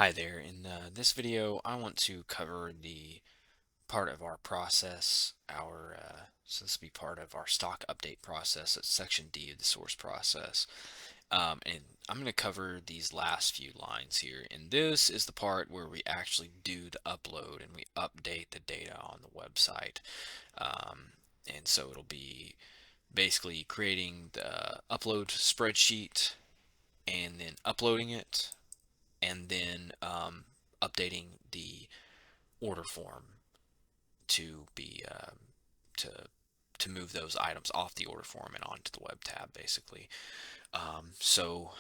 Hi there. In this video, I want to cover the part of our process, so this will be part of our stock update process. It's section D of the source process. And I'm going to cover these last few lines here. And this is the part where we actually do the upload and we update the data on the website. And so it'll be basically creating the upload spreadsheet and then uploading it and then updating the order form to be to to move those items off the order form and onto the web tab basically. So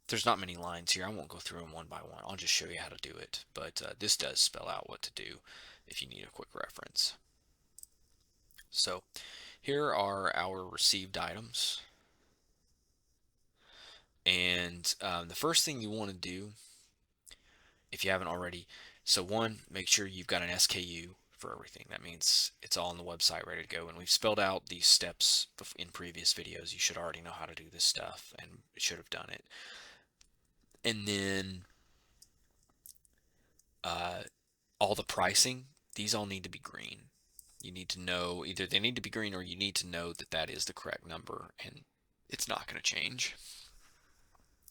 there's not many lines here. I won't go through them one by one. I'll just show you how to do it. But this does spell out what to do if you need a quick reference. So here are our received items. And the first thing you want to do, if you haven't already, so one, make sure you've got an SKU for everything. That means it's all on the website ready to go. And we've spelled out these steps in previous videos. You should already know how to do this stuff and should have done it. And then uh, all the pricing, these all need to be green. You need to know either they need to be green or you need to know that that is the correct number and it's not going to change.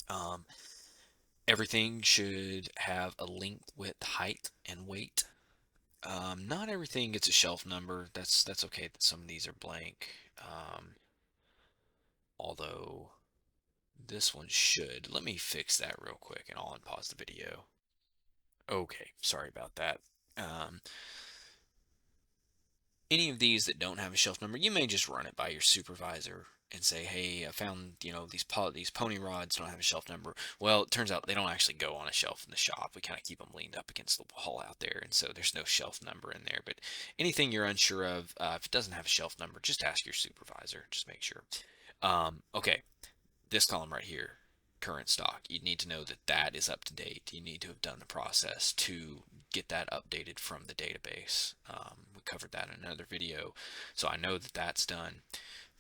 Um, Everything should have a length, width, height, and weight. Not everything gets a shelf number. That's okay that some of these are blank. Although this one should. Let me fix that real quick and I'll unpause the video. Okay, sorry about that. Um, any of these that don't have a shelf number, you may just run it by your supervisor and say, "Hey, I found, these pony rods don't have a shelf number." Well, it turns out they don't actually go on a shelf in the shop. We kind of keep them leaned up against the wall out there, and so there's no shelf number in there. But anything you're unsure of, if it doesn't have a shelf number, just ask your supervisor. Just make sure. Okay, this column right here, current stock, you need to know that that is up to date. You need to have done the process to get that updated from the database. We covered that in another video, so I know that that's done.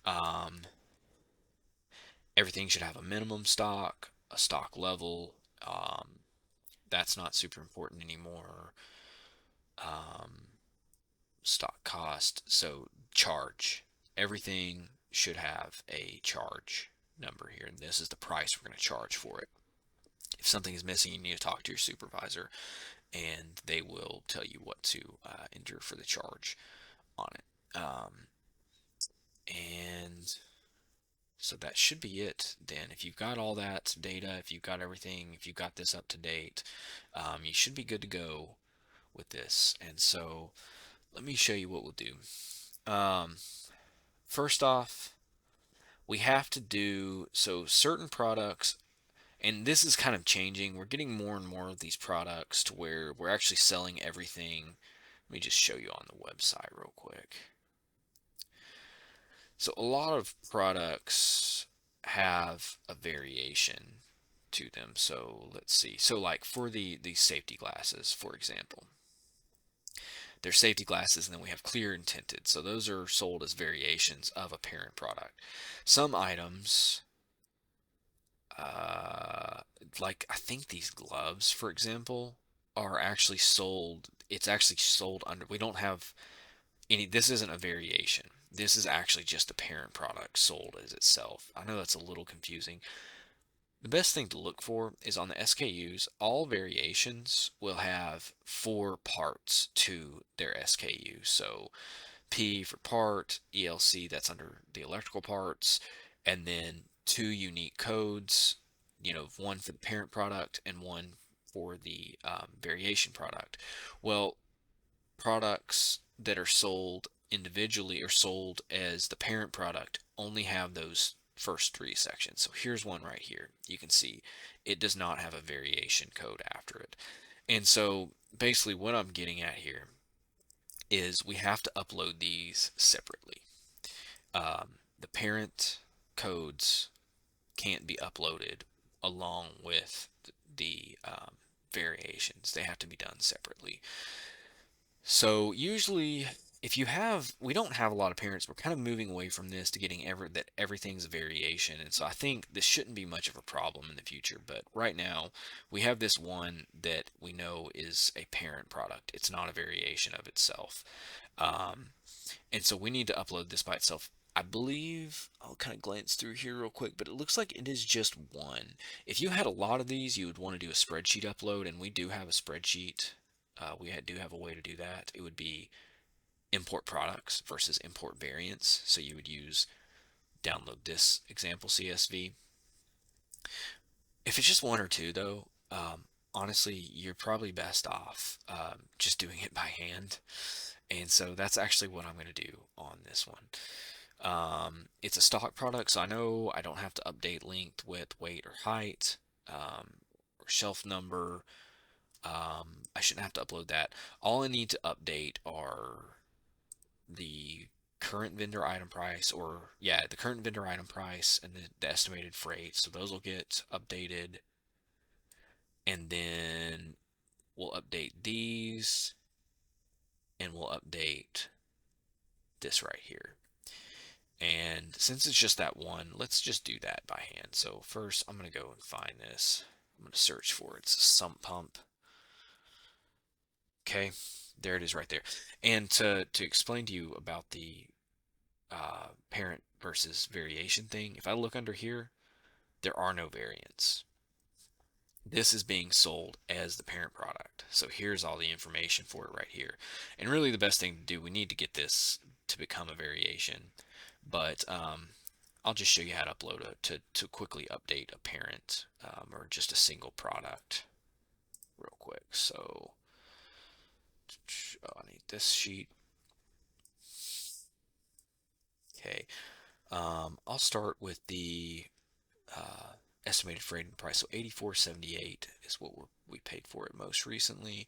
Um, Everything should have a minimum stock, a stock level. That's not super important anymore. Um, Stock cost, so charge. Everything should have a charge number here, and this is the price we're going to charge for it. If something is missing, you need to talk to your supervisor, and they will tell you what to enter for the charge on it. And so that should be it then. If you've got all that data, if you've got everything, if you've got this up to date, you should be good to go with this. And so let me show you what we'll do. First off, we have to do, so certain products, and this is kind of changing. We're getting more and more of these products to where we're actually selling everything. Let me just show you on the website real quick. So a lot of products have a variation to them. So let's see. So like for the safety glasses, for example, there's safety glasses and then we have clear and tinted. So those are sold as variations of a parent product. Some items, like I think these gloves, for example, are actually sold. It's actually sold under. We don't have any. This isn't a variation. This is actually just a parent product sold as itself. I know that's a little confusing. The best thing to look for is on the SKUs, all variations will have 4 parts to their SKU. So P for part, ELC, that's under the electrical parts, and then 2 unique codes, one for the parent product and one for the variation product. Well, products that are sold individually or sold as the parent product only have those first 3 sections. So here's one right here. You can see it does not have a variation code after it. And so basically what I'm getting at here is we have to upload these separately. The parent codes can't be uploaded along with the variations. They have to be done separately. So usually if you have, we don't have a lot of parents. We're kind of moving away from this to getting that everything's a variation, and so I think this shouldn't be much of a problem in the future. But right now, we have this one that we know is a parent product. It's not a variation of itself, um, and so we need to upload this by itself. I believe I'll kind of glance through here real quick, but it looks like it is just one. If you had a lot of these, you would want to do a spreadsheet upload, and we do have a spreadsheet. Do have a way to do that. It would be import products versus import variants. So you would use download this example CSV. If it's just one or two though, honestly, you're probably best off just doing it by hand. And so that's actually what I'm going to do on this one. It's a stock product, so I know I don't have to update length, width, weight, or height, or shelf number. I shouldn't have to upload that. All I need to update are the current vendor item price, or yeah, the current vendor item price and the estimated freight. So those will get updated, and then we'll update these, and we'll update this right here. And since it's just that one, let's just do that by hand. So first, I'm going to go and find this. I'm going to search for it. It's a sump pump. Okay, there it is right there. And to explain to you about the parent versus variation thing, if I look under here, there are no variants. This is being sold as the parent product. So here's all the information for it right here. And really the best thing to do, we need to get this to become a variation. But I'll just show you how to upload to quickly update a parent or just a single product real quick. So I need this sheet. Okay. I'll start with the estimated freight and price. So 84.78 is what we paid for it most recently.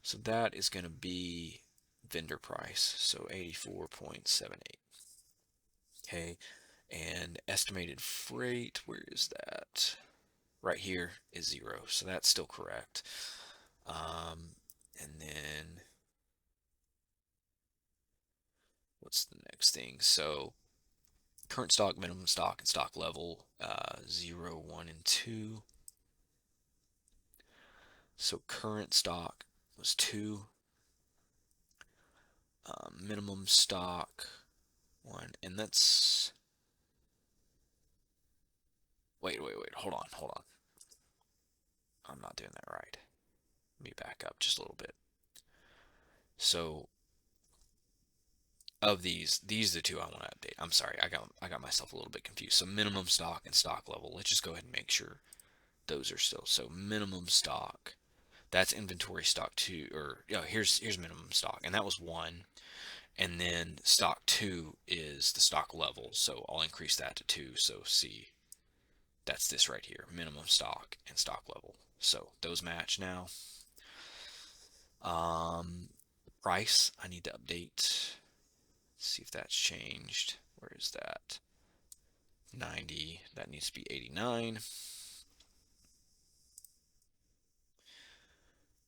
So that is going to be vendor price. So 84.78. Okay. And estimated freight, where is that? Right here is 0. So that's still correct. And then what's the next thing? So current stock, minimum stock, and stock level 0, 1, and 2. So current stock was 2, minimum stock 1, and that's, wait, hold on. I'm not doing that right. Let me back up just a little bit. So of these are the two I want to update. I'm sorry, I got myself a little bit confused. So minimum stock and stock level. Let's just go ahead and make sure those are still. So minimum stock, that's inventory stock 2, or here's minimum stock, and that was 1. And then stock 2 is the stock level, so I'll increase that to 2. So see, that's this right here, minimum stock and stock level. So those match now. Price, I need to update. See if that's changed. Where is that? 90, that needs to be 89.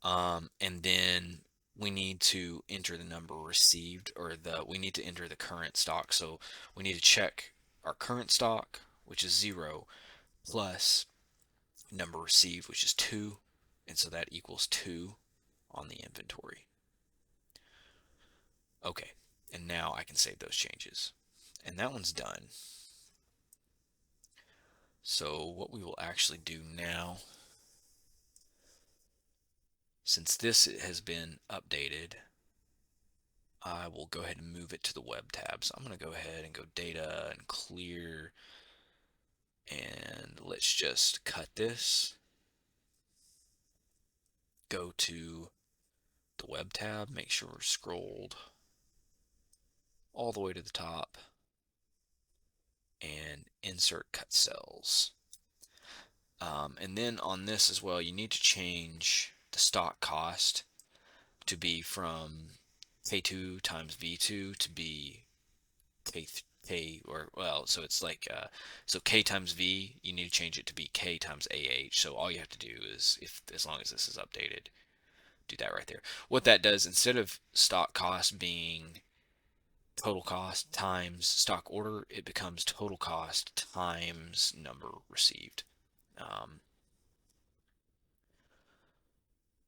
And then we need to enter the number received, or we need to enter the current stock. So we need to check our current stock, which is 0, plus number received, which is 2. And so that equals 2 on the inventory. Okay, and now I can save those changes. And that one's done. So what we will actually do now, since this has been updated, I will go ahead and move it to the web tab. So I'm going to go ahead and go data and clear, and let's just cut this. Go to the web tab, make sure we're scrolled all the way to the top, and insert cut cells. And then on this as well, you need to change the stock cost to be from K2 times V2 to be K, or well, so it's like so K times V, you need to change it to be K times AH. So all you have to do is, if as long as this is updated, do that right there. What that does, instead of stock cost being total cost times stock order, it becomes total cost times number received. Um,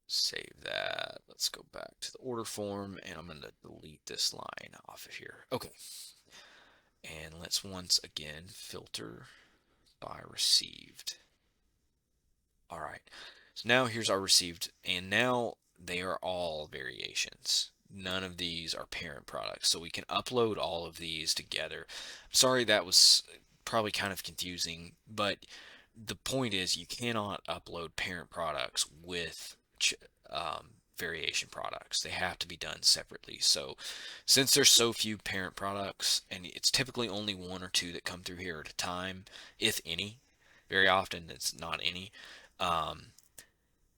Save that. Let's go back to the order form, and I'm going to delete this line off of here. Okay. And let's once again filter by received. All right. So now here's our received, and now they are all variations. None of these are parent products, so we can upload all of these together. Sorry, that was probably kind of confusing, but the point is you cannot upload parent products with variation products. They have to be done separately. So since there's so few parent products, and it's typically only one or two that come through here at a time, if any, very often it's not any. Um,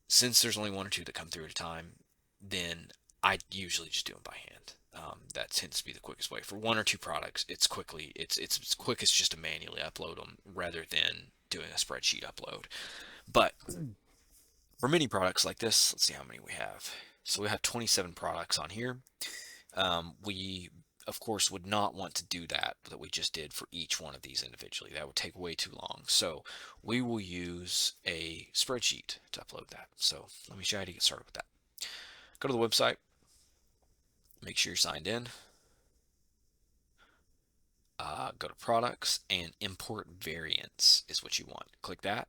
since there's only one or two that come through at a time, then I usually just do them by hand. That tends to be the quickest way. For one or two products, it's as quick as just to manually upload them rather than doing a spreadsheet upload. But for many products like this, let's see how many we have. So we have 27 products on here. We, of course, would not want to do that we just did for each one of these individually. That would take way too long. So we will use a spreadsheet to upload that. So let me show you how to get started with that. Go to the website, make sure you're signed in, go to products, and import variants is what you want. Click that,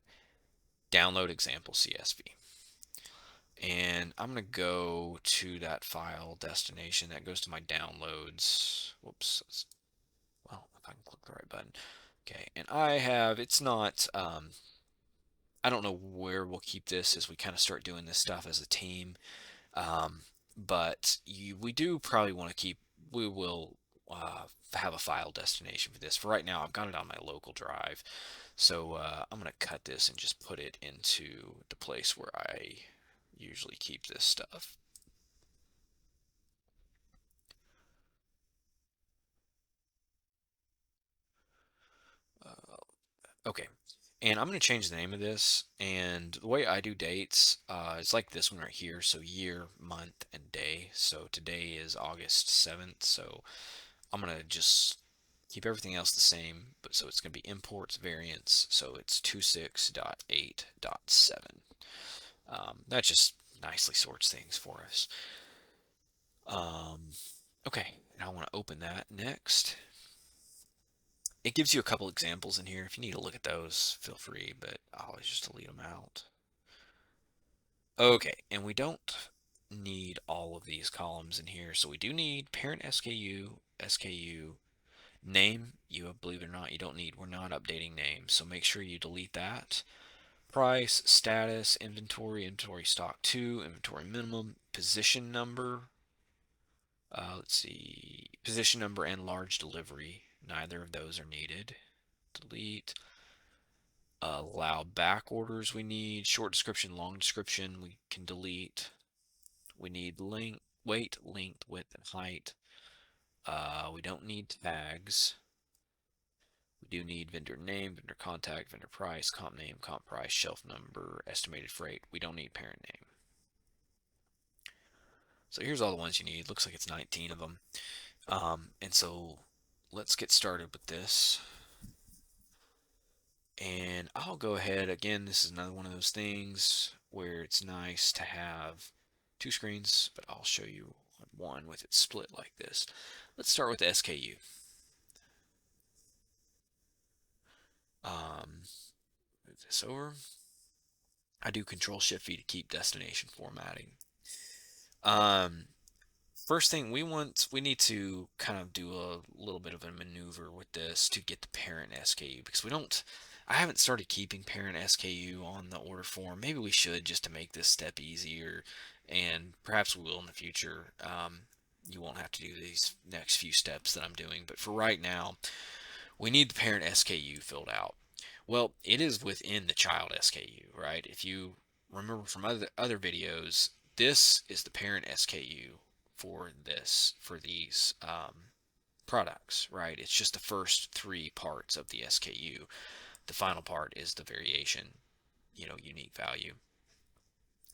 download example CSV. And I'm going to go to that file destination that goes to my downloads. Whoops. Well, if I can click the right button. Okay, and it's not, I don't know where we'll keep this as we kind of start doing this stuff as a team. But we do probably want to we will have a file destination for this. For right now, I've got it on my local drive. So I'm going to cut this and just put it into the place where I usually keep this stuff. Okay, and I'm going to change the name of this. And the way I do dates is like this one right here. So year, month, and day. So today is August 7th. So I'm going to just keep everything else the same. But so it's going to be imports variants. So it's 26.8.7. That just nicely sorts things for us. Okay, now I want to open that next. It gives you a couple examples in here. If you need to look at those, feel free, but I'll always just delete them out. Okay, and we don't need all of these columns in here, so we do need parent SKU, SKU, name. You believe it or not, you don't need. We're not updating names, so make sure you delete that. Price, status, inventory stock 2, inventory minimum, position number. Let's see, position number and large delivery. Neither of those are needed. Delete. Allow back orders we need. Short description, long description we can delete. We need weight, length, width, and height. We don't need tags. We do need vendor name, vendor contact, vendor price, comp name, comp price, shelf number, estimated freight. We don't need parent name. So here's all the ones you need. Looks like it's 19 of them. And so let's get started with this. And I'll go ahead, again, this is another one of those things where it's nice to have two screens, but I'll show you one with it split like this. Let's start with SKU. Move this over. I do Control Shift V to keep destination formatting. First thing we need to kind of do a little bit of a maneuver with this to get the parent SKU, because I haven't started keeping parent SKU on the order form. Maybe we should, just to make this step easier, and perhaps we will in the future. You won't have to do these next few steps that I'm doing, but for right now, we need the parent SKU filled out. Well, it is within the child SKU, right? If you remember from other videos, this is the parent SKU for these products, right? It's just the first three parts of the SKU. The final part is the variation, unique value.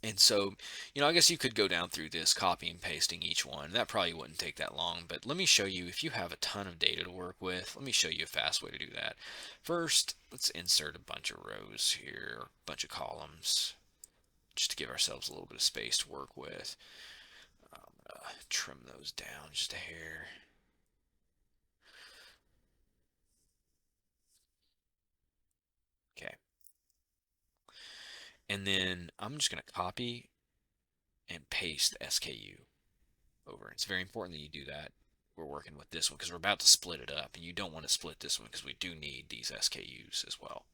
And so, I guess you could go down through this, copy and pasting each one. That probably wouldn't take that long, but let me show you, if you have a ton of data to work with, let me show you a fast way to do that. First, let's insert a bunch of rows here, a bunch of columns, just to give ourselves a little bit of space to work with. I'm gonna trim those down just a hair. Okay. And then I'm just gonna copy and paste the SKU over. It's very important that you do that. We're working with this one because we're about to split it up, and you don't want to split this one because we do need these SKUs as well.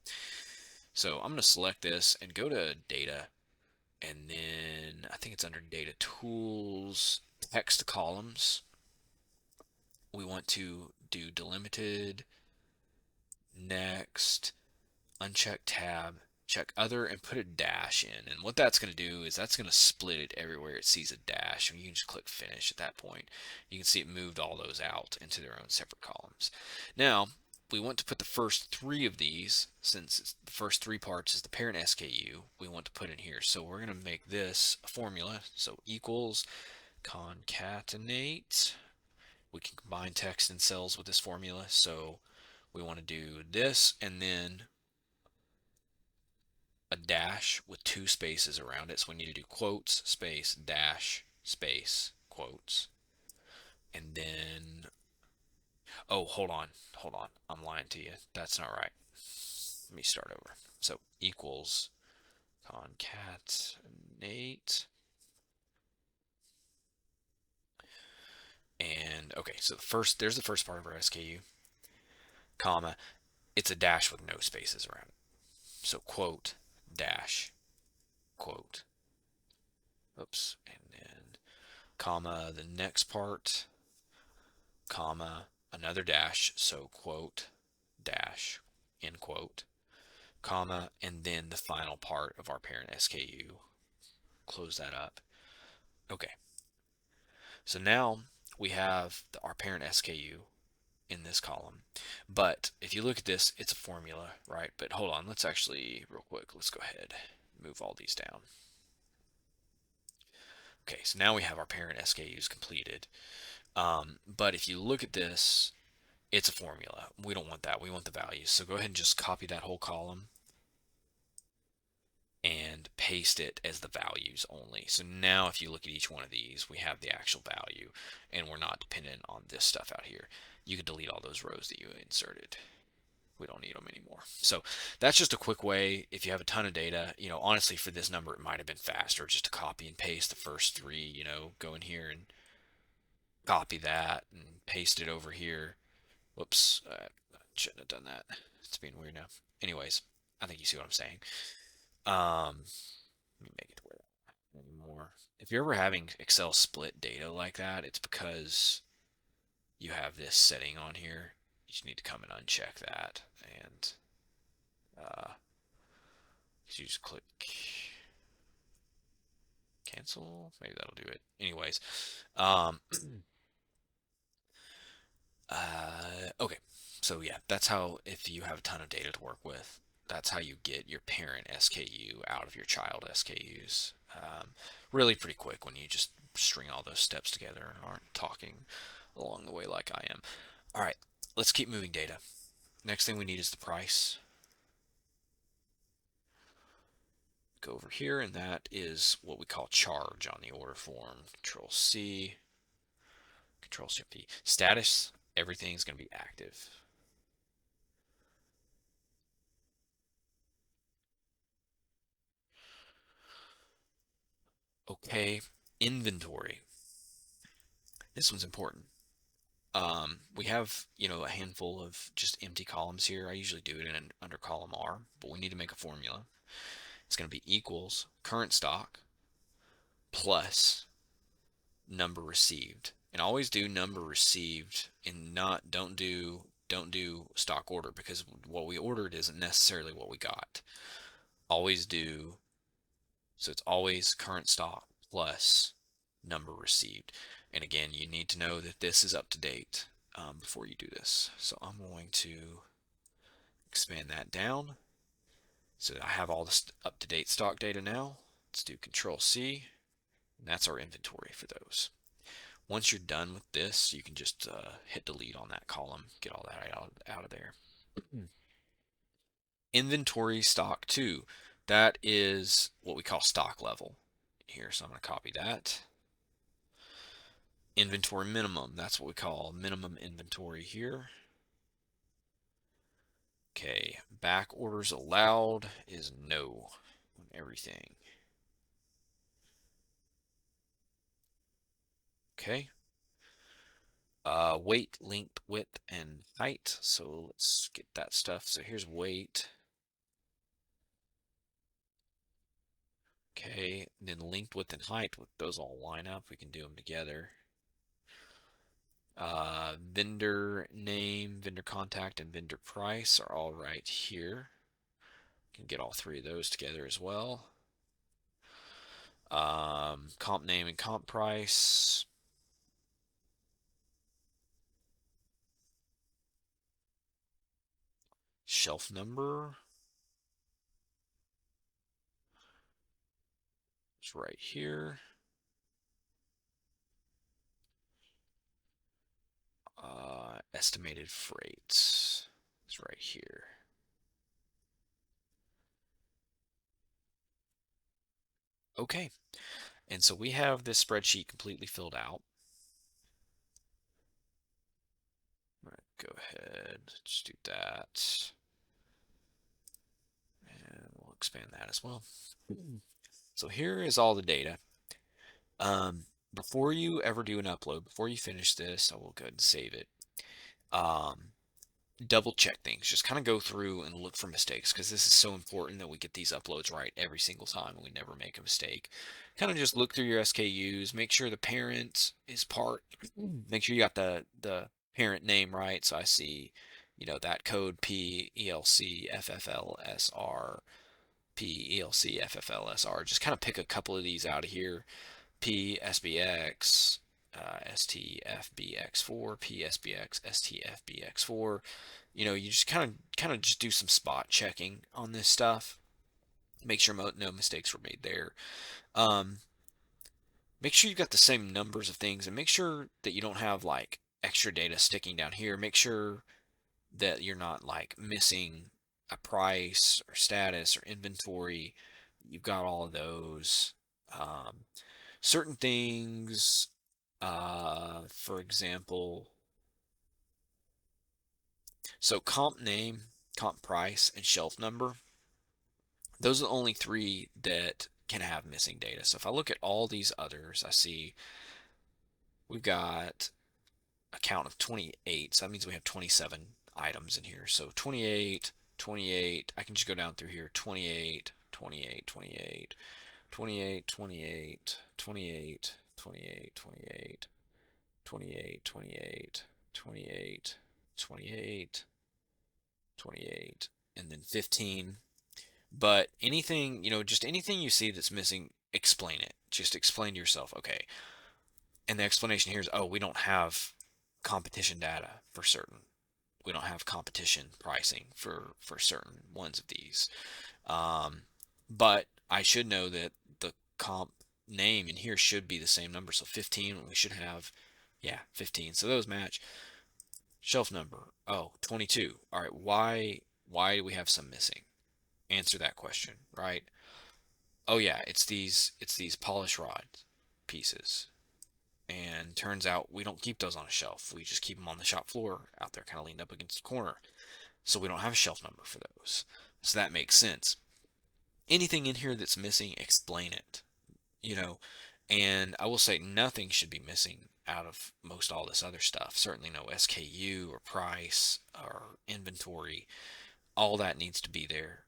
So I'm going to select this and go to data, and then I think it's under data tools, text columns. We want to do delimited, next, uncheck tab, check other, and put a dash in. And what that's going to do is that's going to split it everywhere it sees a dash. And you can just click finish at that point. You can see it moved all those out into their own separate columns. Now, we want to put the first three of these, since the first three parts is the parent SKU, we want to put in here. So we're going to make this a formula. So equals concatenate. We can combine text and cells with this formula. So we want to do this, and then a dash with two spaces around it. So we need to do quotes, space, dash, space, quotes. And then, oh, hold on. I'm lying to you. That's not right. Let me start over. So equals concatenate. And okay, so there's the first part of our SKU, comma, it's a dash with no spaces around it. So quote, dash, quote. Oops. And then comma, the next part, comma, another dash, so quote, dash, end quote, comma, and then the final part of our parent SKU. Close that up. Okay, so now we have our parent SKU in this column. But if you look at this, it's a formula, right? But hold on, let's actually, real quick, let's go ahead, move all these down. Okay, so now we have our parent SKUs completed. But if you look at this, it's a formula. We don't want that. We want the values. So go ahead and just copy that whole column and paste it as the values only. So now if you look at each one of these, we have the actual value, and we're not dependent on this stuff out here. You can delete all those rows that you inserted. We don't need them anymore. So that's just a quick way. If you have a ton of data, honestly, for this number, it might have been faster just to copy and paste the first three, go in here and copy that and paste it over here. Whoops, I shouldn't have done that. It's being weird now. Anyways, I think you see what I'm saying. Let me make it where anymore. If you're ever having Excel split data like that, it's because you have this setting on here. You just need to come and uncheck that, and you just click cancel. Maybe that'll do it. Anyways, um, okay. So yeah, that's how, if you have a ton of data to work with, that's how you get your parent SKU out of your child SKUs. Really pretty quick when you just string all those steps together and aren't talking along the way like I am. All right, let's keep moving data. Next thing we need is the price. Go over here, and that is what we call charge on the order form. Control C, Control Shift P. Status, everything's going to be active. Okay, inventory. This one's important. We have, a handful of just empty columns here. I usually do it under column R, but we need to make a formula. It's going to be equals current stock plus number received. And always do number received, and don't do stock order, because what we ordered isn't necessarily what we got. Always do, so it's always current stock plus number received. And again, you need to know that this is up to date before you do this. So I'm going to expand that down so that I have all this up-to-date stock data now. Let's do Control C, and that's our inventory for those. Once you're done with this, you can just hit delete on that column, get all that out of there. Inventory stock 2, that is what we call stock level here, so I'm going to copy that. Inventory minimum, that's what we call minimum inventory here. Okay, back orders allowed is no on everything. Okay. Weight, length, width, and height. So let's get that stuff. So here's weight. Okay, then length, width, and height. With those all line up, we can do them together. Vendor name, vendor contact, and vendor price are all right here. Can get all three of those together as well. Comp name and comp price. Shelf number. It's right here. Estimated freights is right here. Okay, and so we have this spreadsheet completely filled out. All right, go ahead, just do that. And we'll expand that as well. So here is all the data. Before you ever do an upload, before you finish this, I will go ahead and save it. Double check things. Just kind of go through and look for mistakes, because this is so important that we get these uploads right every single time and we never make a mistake. Kind of just look through your SKUs, make sure the parent is part, make sure you got the parent name right. So I see, that code PELC PELC Just kind of pick a couple of these out of here. PSBX, STFBX4, PSBX, STFBX4. You just kind of just do some spot checking on this stuff. Make sure no mistakes were made there. Make sure you've got the same numbers of things, and make sure that you don't have like extra data sticking down here. Make sure that you're not like missing a price or status or inventory. You've got all of those. Certain things, for example, so comp name, comp price, and shelf number, those are the only three that can have missing data. So if I look at all these others, I see we've got a count of 28. So that means we have 27 items in here. So 28, 28, I can just go down through here, 28, 28, 28, 28, 28, 28, 28, 28, 28, 28, 28, 28, 28, and then 15. But anything, just anything you see that's missing, explain it. Just explain to yourself, okay. And the explanation here is, oh, we don't have competition data for certain. We don't have competition pricing for certain ones of these. But I should know that the comp name in here should be the same number. So 15, we should have, yeah, 15. So those match. Shelf number, oh, 22. All right, why do we have some missing? Answer that question, right? Oh yeah, it's these polish rod pieces. And turns out we don't keep those on a shelf. We just keep them on the shop floor out there, kind of leaned up against the corner. So we don't have a shelf number for those. So that makes sense. Anything in here that's missing, explain it. You know, and I will say nothing should be missing out of most all this other stuff. Certainly no SKU or price or inventory. All that needs to be there.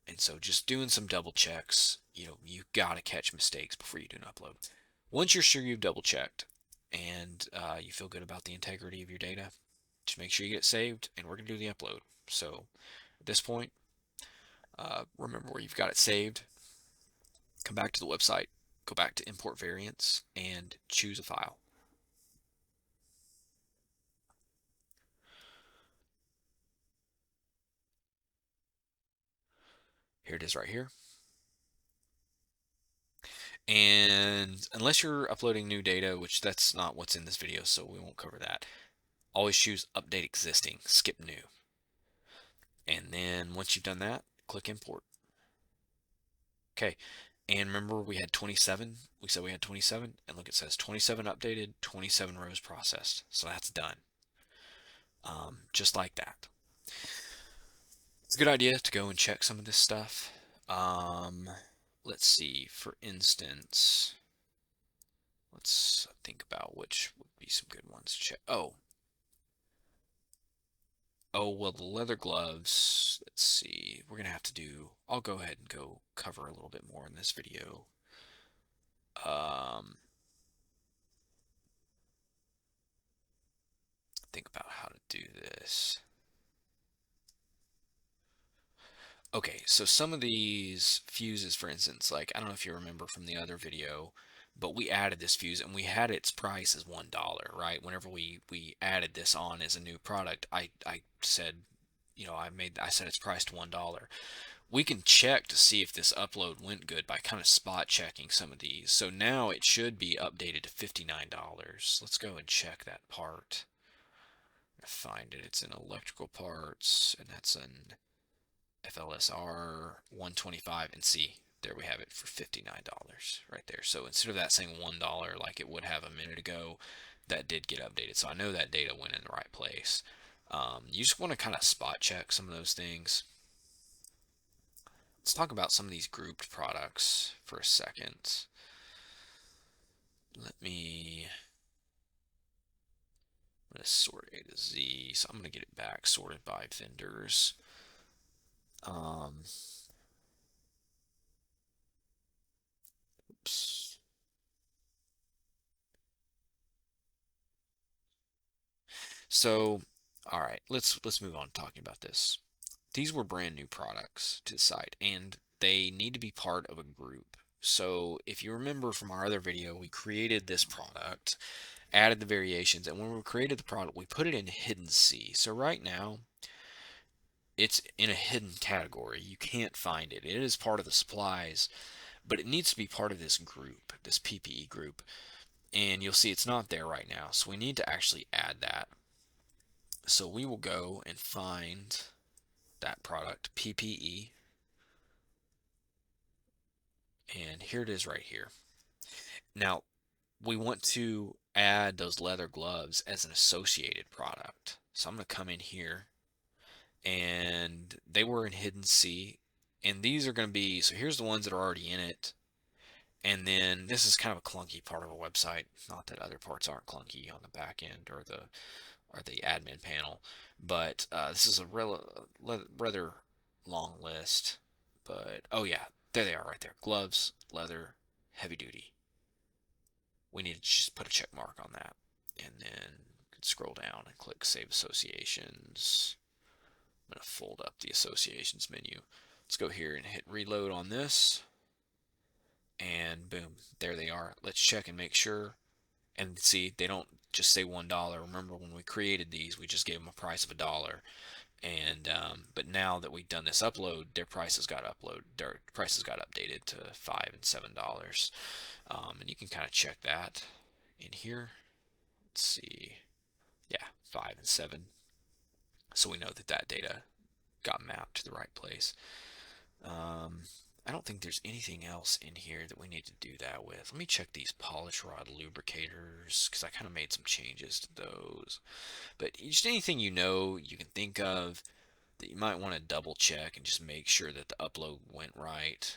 And so just doing some double checks, you got to catch mistakes before you do an upload. Once you're sure you've double checked and you feel good about the integrity of your data, just make sure you get it saved, and we're going to do the upload. So at this point, remember where you've got it saved. Come back to the website, go back to import variants, and choose a file. Here it is right here. And unless you're uploading new data, which that's not what's in this video, so we won't cover that, always choose update existing, skip new. And then once you've done that, click import. Okay, and remember we had 27? We said we had 27, and look, it says 27 updated, 27 rows processed. So that's done. Just like that. It's a good idea to go and check some of this stuff. Let's see, for instance, let's think about which would be some good ones to check. Oh, well, the leather gloves, let's see, we're gonna have to do, I'll go ahead and go cover a little bit more in this video. Um, think about how to do this. Okay, so some of these fuses, for instance, like, I don't know if you remember from the other video, but we added this fuse and we had its price as $1, right? Whenever we added this on as a new product, I said, I said it's priced $1. We can check to see if this upload went good by kind of spot checking some of these. So now it should be updated to $59. Let's go and check that part. Find it. It's in electrical parts, and that's an FLSR 125, and see, there we have it for $59 right there. So instead of that saying $1 like it would have a minute ago, that did get updated. So I know that data went in the right place. You just want to kind of spot check some of those things. Let's talk about some of these grouped products for a second. Let me, I'm going to sort A to Z. So I'm going to get it back sorted by vendors. Oops. So, all right, let's move on talking about this. These were brand new products to the site, and they need to be part of a group. So if you remember from our other video, we created this product, added the variations, and when we created the product, we put it in hidden C. So right now, it's in a hidden category. You can't find it. It is part of the supplies, but it needs to be part of this group, this PPE group. And you'll see it's not there right now. So we need to actually add that. So we will go and find that product, PPE, and here it is right here. Now, we want to add those leather gloves as an associated product. So I'm going to come in here, and they were in hidden C, and these are going to be, so here's the ones that are already in it. And then this is kind of a clunky part of a website. Not that other parts aren't clunky on the back end or the admin panel, but this is a rather long list. But oh yeah, there they are right there. Gloves, leather, heavy duty. We need to just put a check mark on that, and then scroll down and click Save Associations. I'm going to fold up the Associations menu. Let's go here and hit Reload on this, and boom, there they are. Let's check and make sure. And see, they don't just say $1. Remember, when we created these, we just gave them a price of $1. And but now that we've done this upload, their prices got updated to $5 and $7. And you can kind of check that in here. Let's see, yeah, 5 and 7. So we know that that data got mapped to the right place. I don't think there's anything else in here that we need to do that with. Let me check these polish rod lubricators, because I kind of made some changes to those. But just anything you can think of that you might want to double check and just make sure that the upload went right.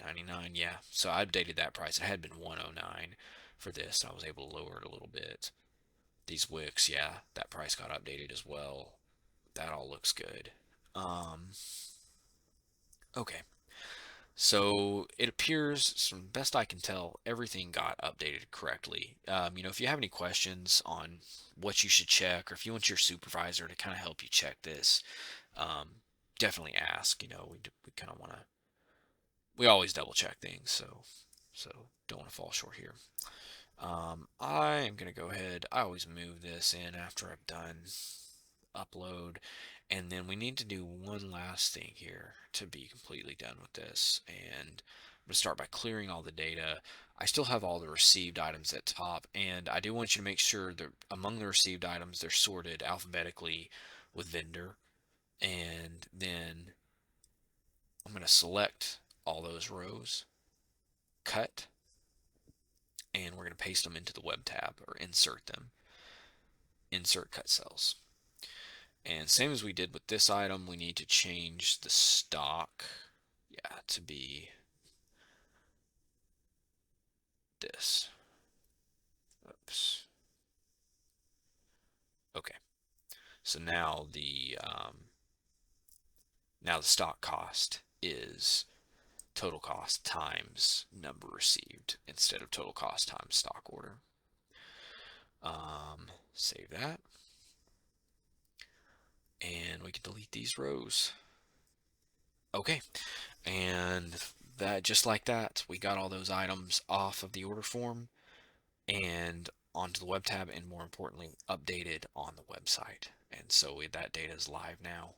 99, yeah. So I updated that price. It had been 109 for this. I was able to lower it a little bit. These wicks, yeah, that price got updated as well. That all looks good. Um, okay. So it appears, from best I can tell, everything got updated correctly. If you have any questions on what you should check, or if you want your supervisor to kind of help you check this, definitely ask. We kind of want to. We always double check things, so don't want to fall short here. I am gonna go ahead. I always move this in after I've done upload, and then we need to do one last thing here to be completely done with this, and I'm going to start by clearing all the data. I still have all the received items at top, and I do want you to make sure that among the received items, they're sorted alphabetically with vendor. And then I'm going to select all those rows, cut, and we're going to paste them into the web tab or insert them. Insert cut cells. And same as we did with this item, we need to change the stock, yeah, to be this. Oops. Okay. So now the stock cost is total cost times number received instead of total cost times stock order. Save that. And we can delete these rows. Okay, and that just like that, we got all those items off of the order form and onto the web tab, and more importantly, updated on the website. And so that data is live now,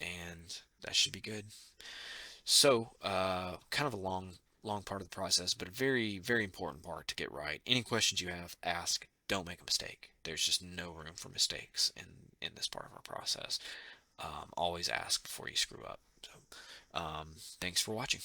and that should be good. So, kind of a long part of the process, but a very, very important part to get right. Any questions you have, ask. Don't make a mistake. There's just no room for mistakes in this part of our process. Always ask before you screw up. So, thanks for watching.